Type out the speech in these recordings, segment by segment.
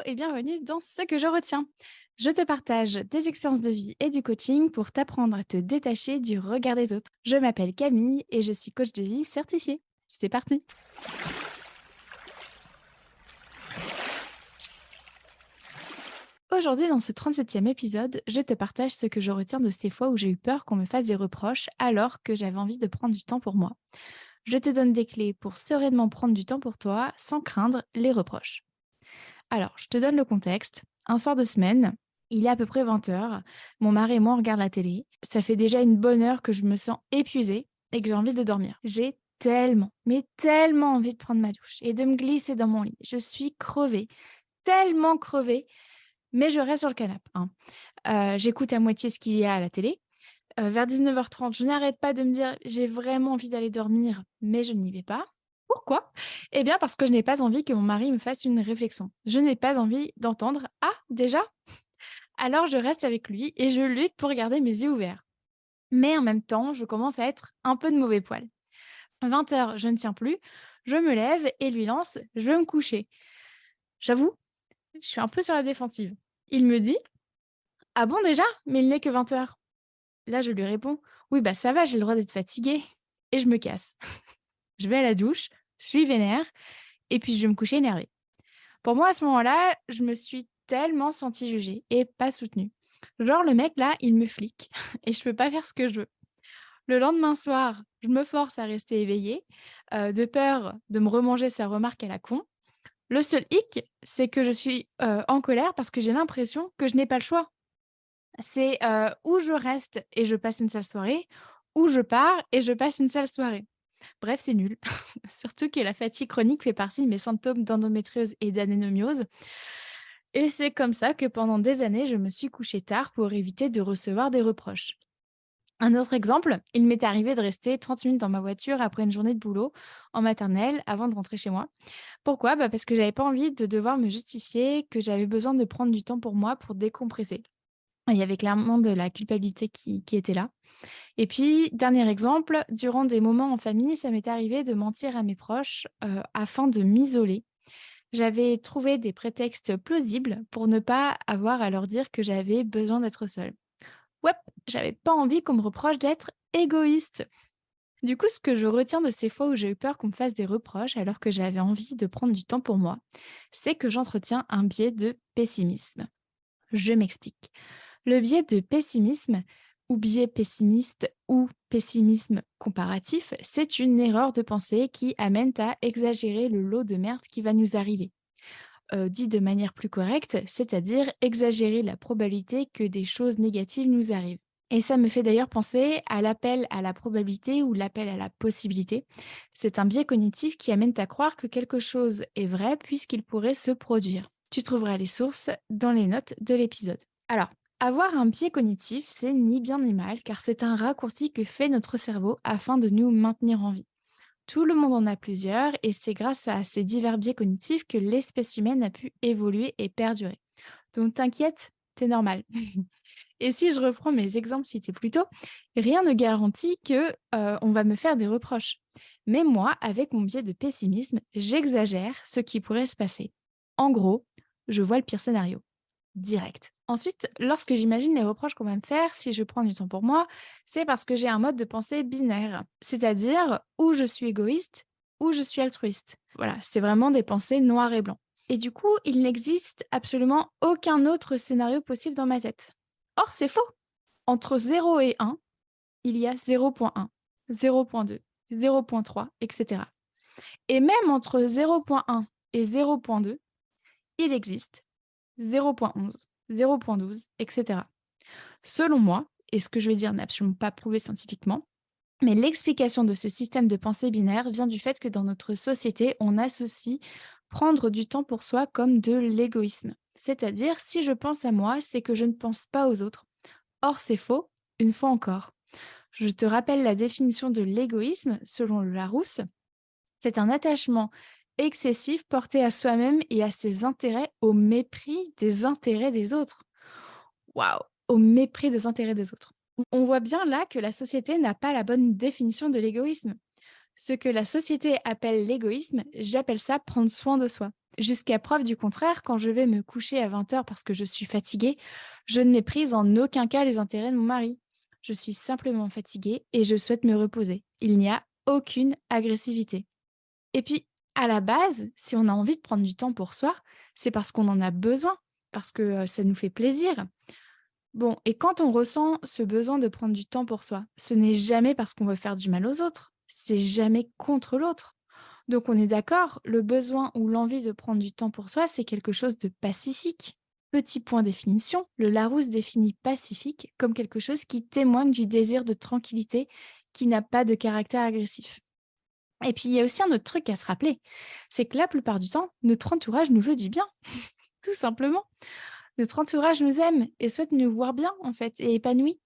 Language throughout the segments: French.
et bienvenue dans Ce que je retiens. Je te partage des expériences de vie et du coaching pour t'apprendre à te détacher du regard des autres. Je m'appelle Camille et je suis coach de vie certifiée. C'est parti. Aujourd'hui, dans ce 37e épisode, je te partage ce que je retiens de ces fois où j'ai eu peur qu'on me fasse des reproches alors que j'avais envie de prendre du temps pour moi. Je te donne des clés pour sereinement prendre du temps pour toi sans craindre les reproches. Alors, je te donne le contexte. Un soir de semaine, il est à peu près 20 heures. Mon mari et moi, on regarde la télé. Ça fait déjà une bonne heure que je me sens épuisée et que j'ai envie de dormir. J'ai tellement, mais tellement envie de prendre ma douche et de me glisser dans mon lit. Je suis crevée, tellement crevée, mais je reste sur le canapé, hein. J'écoute à moitié ce qu'il y a à la télé. Vers 19h30, je n'arrête pas de me dire: «J'ai vraiment envie d'aller dormir», mais je n'y vais pas. Pourquoi? Eh bien, parce que je n'ai pas envie que mon mari me fasse une réflexion. Je n'ai pas envie d'entendre: «Ah, déjà?» Alors je reste avec lui et je lutte pour garder mes yeux ouverts. Mais en même temps, je commence à être un peu de mauvais poil. 20 heures, je ne tiens plus, je me lève et lui lance: «Je veux me coucher». J'avoue, je suis un peu sur la défensive. Il me dit: «Ah bon déjà? Mais il n'est que 20 heures». Là, je lui réponds: «Oui, bah, ça va, j'ai le droit d'être fatiguée» et je me casse. Je vais à la douche, je suis vénère et puis je vais me coucher énervée. Pour moi, à ce moment-là, je me suis tellement sentie jugée et pas soutenue. Genre le mec là, il me flique et je peux pas faire ce que je veux. Le lendemain soir, je me force à rester éveillée, de peur de me remanger sa remarque à la con. Le seul hic, c'est que je suis, en colère parce que j'ai l'impression que je n'ai pas le choix. C'est, ou je reste et je passe une sale soirée, ou je pars et je passe une sale soirée. Bref, c'est nul. Surtout que la fatigue chronique fait partie de mes symptômes d'endométriose et d'anénomiose. Et c'est comme ça que pendant des années, je me suis couchée tard pour éviter de recevoir des reproches. Un autre exemple, il m'est arrivé de rester 30 minutes dans ma voiture après une journée de boulot en maternelle avant de rentrer chez moi. Pourquoi? Bah parce que j'avais pas envie de devoir me justifier, que j'avais besoin de prendre du temps pour moi pour décompresser. Il y avait clairement de la culpabilité qui était là. Et puis, dernier exemple, durant des moments en famille, ça m'est arrivé de mentir à mes proches, afin de m'isoler. J'avais trouvé des prétextes plausibles pour ne pas avoir à leur dire que j'avais besoin d'être seule. Ouais, j'avais pas envie qu'on me reproche d'être égoïste. Du coup, ce que je retiens de ces fois où j'ai eu peur qu'on me fasse des reproches alors que j'avais envie de prendre du temps pour moi, c'est que j'entretiens un biais de pessimisme. Je m'explique. Le biais de pessimisme, ou biais pessimiste, ou pessimisme comparatif, c'est une erreur de pensée qui amène à exagérer le lot de merde qui va nous arriver. Dit de manière plus correcte, c'est-à-dire exagérer la probabilité que des choses négatives nous arrivent. Et ça me fait d'ailleurs penser à l'appel à la probabilité ou l'appel à la possibilité. C'est un biais cognitif qui amène à croire que quelque chose est vrai puisqu'il pourrait se produire. Tu trouveras les sources dans les notes de l'épisode. Alors, avoir un biais cognitif, c'est ni bien ni mal, car c'est un raccourci que fait notre cerveau afin de nous maintenir en vie. Tout le monde en a plusieurs, et c'est grâce à ces divers biais cognitifs que l'espèce humaine a pu évoluer et perdurer. Donc t'inquiète, c'est normal. Et si je reprends mes exemples cités plus tôt, rien ne garantit que on va me faire des reproches. Mais moi, avec mon biais de pessimisme, j'exagère ce qui pourrait se passer. En gros, je vois le pire scénario direct. Ensuite, lorsque j'imagine les reproches qu'on va me faire si je prends du temps pour moi, c'est parce que j'ai un mode de pensée binaire, c'est-à-dire ou je suis égoïste ou je suis altruiste. Voilà, c'est vraiment des pensées noires et blancs. Et du coup, il n'existe absolument aucun autre scénario possible dans ma tête. Or, c'est faux. Entre 0 et 1, il y a 0,1, 0,2, 0,3, etc. Et même entre 0,1 et 0,2, il existe 0,11, 0,12, etc. Selon moi, et ce que je vais dire n'est absolument pas prouvé scientifiquement, mais l'explication de ce système de pensée binaire vient du fait que dans notre société, on associe prendre du temps pour soi comme de l'égoïsme. C'est-à-dire, si je pense à moi, c'est que je ne pense pas aux autres. Or, c'est faux, une fois encore. Je te rappelle la définition de l'égoïsme, selon le Larousse. C'est un attachement excessif porté à soi-même et à ses intérêts au mépris des intérêts des autres. Waouh! Au mépris des intérêts des autres. On voit bien là que la société n'a pas la bonne définition de l'égoïsme. Ce que la société appelle l'égoïsme, j'appelle ça prendre soin de soi. Jusqu'à preuve du contraire, quand je vais me coucher à 20 heures parce que je suis fatiguée, je ne méprise en aucun cas les intérêts de mon mari. Je suis simplement fatiguée et je souhaite me reposer. Il n'y a aucune agressivité. Et puis, à la base, si on a envie de prendre du temps pour soi, c'est parce qu'on en a besoin, parce que ça nous fait plaisir. Bon, et quand on ressent ce besoin de prendre du temps pour soi, ce n'est jamais parce qu'on veut faire du mal aux autres, c'est jamais contre l'autre. Donc on est d'accord, le besoin ou l'envie de prendre du temps pour soi, c'est quelque chose de pacifique. Petit point définition, le Larousse définit pacifique comme quelque chose qui témoigne du désir de tranquillité qui n'a pas de caractère agressif. Et puis il y a aussi un autre truc à se rappeler, c'est que la plupart du temps, notre entourage nous veut du bien, tout simplement. Notre entourage nous aime et souhaite nous voir bien, en fait, et épanouis.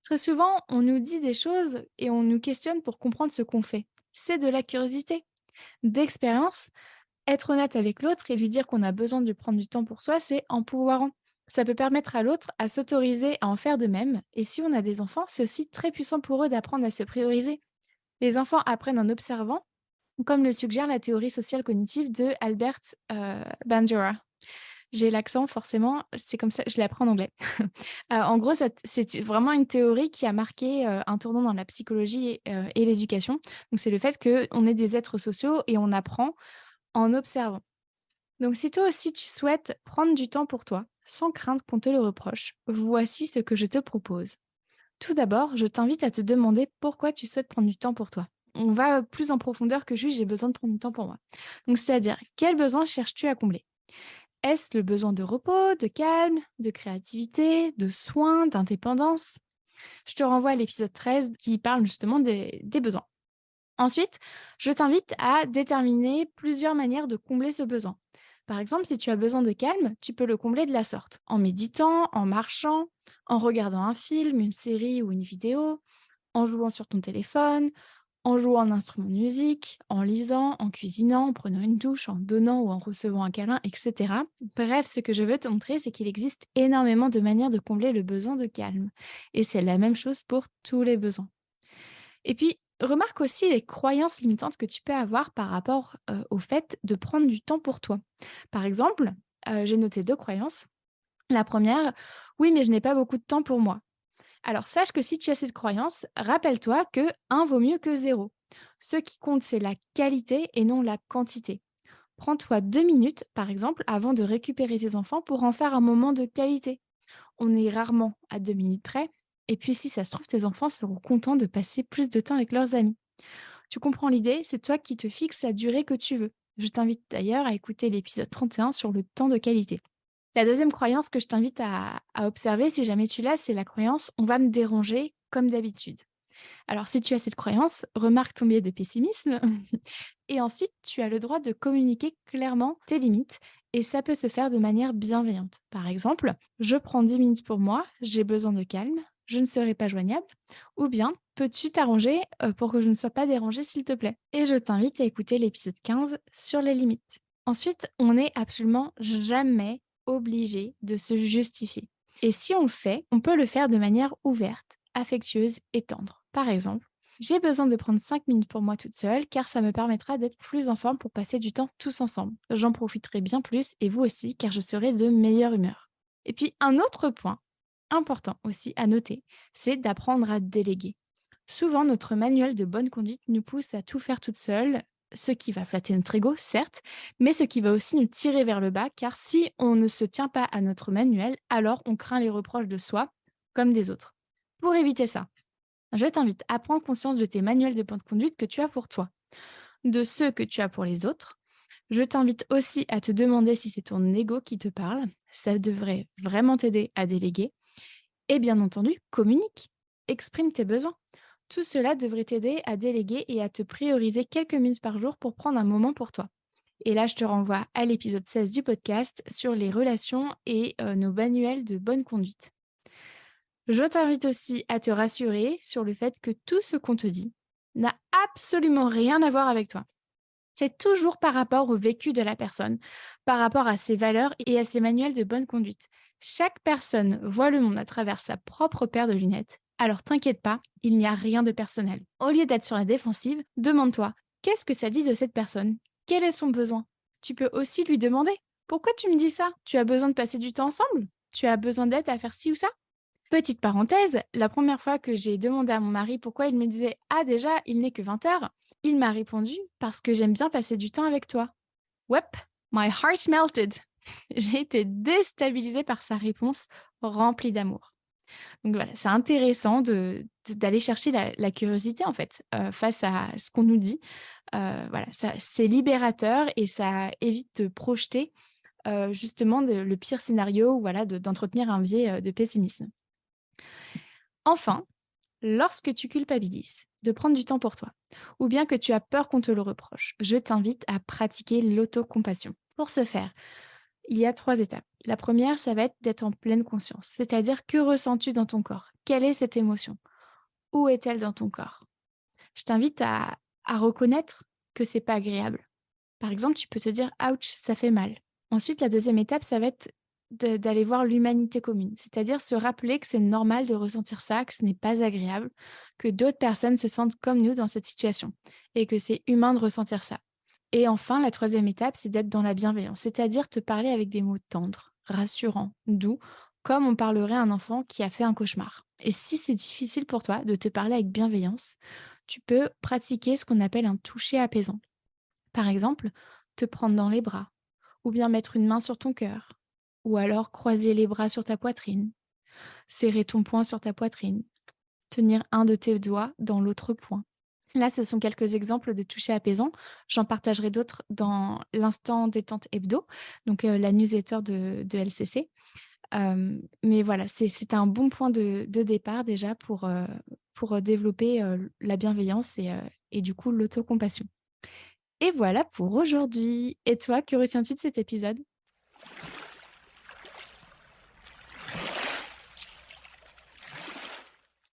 Très souvent, on nous dit des choses et on nous questionne pour comprendre ce qu'on fait. C'est de la curiosité. D'expérience, être honnête avec l'autre et lui dire qu'on a besoin de prendre du temps pour soi, c'est empouvoirant. Ça peut permettre à l'autre à s'autoriser à en faire de même. Et si on a des enfants, c'est aussi très puissant pour eux d'apprendre à se prioriser. Les enfants apprennent en observant, comme le suggère la théorie sociale cognitive de Albert Bandura. J'ai l'accent forcément, c'est comme ça, je l'ai appris en anglais. En gros, c'est vraiment une théorie qui a marqué, un tournant dans la psychologie et l'éducation. Donc c'est le fait qu'on est des êtres sociaux et on apprend en observant. Donc si toi aussi tu souhaites prendre du temps pour toi, sans craindre qu'on te le reproche, voici ce que je te propose. Tout d'abord, je t'invite à te demander pourquoi tu souhaites prendre du temps pour toi. On va plus en profondeur que juste j'ai besoin de prendre du temps pour moi. Donc c'est-à-dire, quel besoin cherches-tu à combler? Est-ce le besoin de repos, de calme, de créativité, de soins, d'indépendance? Je te renvoie à l'épisode 13 qui parle justement des besoins. Ensuite, je t'invite à déterminer plusieurs manières de combler ce besoin. Par exemple, si tu as besoin de calme, tu peux le combler de la sorte, en méditant, en marchant, en regardant un film, une série ou une vidéo, en jouant sur ton téléphone, en jouant un instrument de musique, en lisant, en cuisinant, en prenant une douche, en donnant ou en recevant un câlin, etc. Bref, ce que je veux te montrer, c'est qu'il existe énormément de manières de combler le besoin de calme. Et c'est la même chose pour tous les besoins. Et puis, remarque aussi les croyances limitantes que tu peux avoir par rapport au fait de prendre du temps pour toi. Par exemple, j'ai noté deux croyances. La première, oui, mais je n'ai pas beaucoup de temps pour moi. Alors sache que si tu as cette croyance, rappelle-toi que un vaut mieux que zéro. Ce qui compte, c'est la qualité et non la quantité. Prends-toi 2 minutes, par exemple, avant de récupérer tes enfants pour en faire un moment de qualité. On est rarement à 2 minutes près. Et puis si ça se trouve, tes enfants seront contents de passer plus de temps avec leurs amis. Tu comprends l'idée? C'est toi qui te fixes la durée que tu veux. Je t'invite d'ailleurs à écouter l'épisode 31 sur le temps de qualité. La deuxième croyance que je t'invite à observer, si jamais tu l'as, c'est la croyance «on va me déranger comme d'habitude». Alors si tu as cette croyance, remarque ton biais de pessimisme et ensuite tu as le droit de communiquer clairement tes limites et ça peut se faire de manière bienveillante. Par exemple, je prends 10 minutes pour moi, j'ai besoin de calme, je ne serai pas joignable ou bien peux-tu t'arranger pour que je ne sois pas dérangée s'il te plaît? Et je t'invite à écouter l'épisode 15 sur les limites. Ensuite, on n'est absolument jamais obligé de se justifier. Et si on le fait, on peut le faire de manière ouverte, affectueuse et tendre. Par exemple, j'ai besoin de prendre 5 minutes pour moi toute seule car ça me permettra d'être plus en forme pour passer du temps tous ensemble. J'en profiterai bien plus et vous aussi car je serai de meilleure humeur. Et puis un autre point important aussi à noter, c'est d'apprendre à déléguer. Souvent, notre manuel de bonne conduite nous pousse à tout faire toute seule, ce qui va flatter notre ego, certes, mais ce qui va aussi nous tirer vers le bas, car si on ne se tient pas à notre manuel, alors on craint les reproches de soi comme des autres. Pour éviter ça, je t'invite à prendre conscience de tes manuels de bonne conduite que tu as pour toi, de ceux que tu as pour les autres. Je t'invite aussi à te demander si c'est ton ego qui te parle. Ça devrait vraiment t'aider à déléguer. Et bien entendu, communique, exprime tes besoins. Tout cela devrait t'aider à déléguer et à te prioriser quelques minutes par jour pour prendre un moment pour toi. Et là, je te renvoie à l'épisode 16 du podcast sur les relations et nos manuels de bonne conduite. Je t'invite aussi à te rassurer sur le fait que tout ce qu'on te dit n'a absolument rien à voir avec toi. C'est toujours par rapport au vécu de la personne, par rapport à ses valeurs et à ses manuels de bonne conduite. Chaque personne voit le monde à travers sa propre paire de lunettes. Alors t'inquiète pas, il n'y a rien de personnel. Au lieu d'être sur la défensive, demande-toi, qu'est-ce que ça dit de cette personne? Quel est son besoin? Tu peux aussi lui demander: «Pourquoi tu me dis ça? Tu as besoin de passer du temps ensemble? Tu as besoin d'aide à faire ci ou ça?» Petite parenthèse, la première fois que j'ai demandé à mon mari pourquoi il me disait: «Ah déjà, il n'est que 20 heures», il m'a répondu: «Parce que j'aime bien passer du temps avec toi». Wep, my heart melted. J'ai été déstabilisée par sa réponse remplie d'amour. Donc voilà, c'est intéressant d'aller chercher la curiosité en fait, face à ce qu'on nous dit. Voilà, ça c'est libérateur et ça évite de projeter, justement le pire scénario, ou voilà, d'entretenir un biais, de pessimisme. Enfin, lorsque tu culpabilises de prendre du temps pour toi, ou bien que tu as peur qu'on te le reproche, je t'invite à pratiquer l'autocompassion. Pour ce faire, il y a 3 étapes. La première, ça va être d'être en pleine conscience, c'est-à-dire que ressens-tu dans ton corps? Quelle est cette émotion? Où est-elle dans ton corps? Je t'invite à reconnaître que c'est pas agréable. Par exemple, tu peux te dire: «Ouch, ça fait mal». Ensuite, la deuxième étape, ça va être d'aller voir l'humanité commune, c'est-à-dire se rappeler que c'est normal de ressentir ça, que ce n'est pas agréable, que d'autres personnes se sentent comme nous dans cette situation et que c'est humain de ressentir ça. Et enfin, la troisième étape, c'est d'être dans la bienveillance, c'est-à-dire te parler avec des mots tendres, rassurants, doux, comme on parlerait à un enfant qui a fait un cauchemar. Et si c'est difficile pour toi de te parler avec bienveillance, tu peux pratiquer ce qu'on appelle un toucher apaisant. Par exemple, te prendre dans les bras, ou bien mettre une main sur ton cœur, ou alors croiser les bras sur ta poitrine, serrer ton poing sur ta poitrine, tenir un de tes doigts dans l'autre poing. Là, ce sont quelques exemples de toucher apaisant. J'en partagerai d'autres dans l'instant détente hebdo, donc la newsletter de LCC. Mais voilà, c'est un bon point de départ déjà pour développer la bienveillance et du coup l'autocompassion. Et voilà pour aujourd'hui. Et toi, que retiens-tu de cet épisode?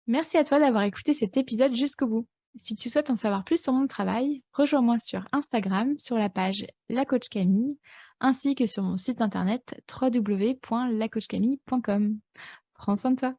Merci à toi d'avoir écouté cet épisode jusqu'au bout. Si tu souhaites en savoir plus sur mon travail, rejoins-moi sur Instagram sur la page La Coach Camille, ainsi que sur mon site internet www.lacoachcamille.com. Prends soin de toi.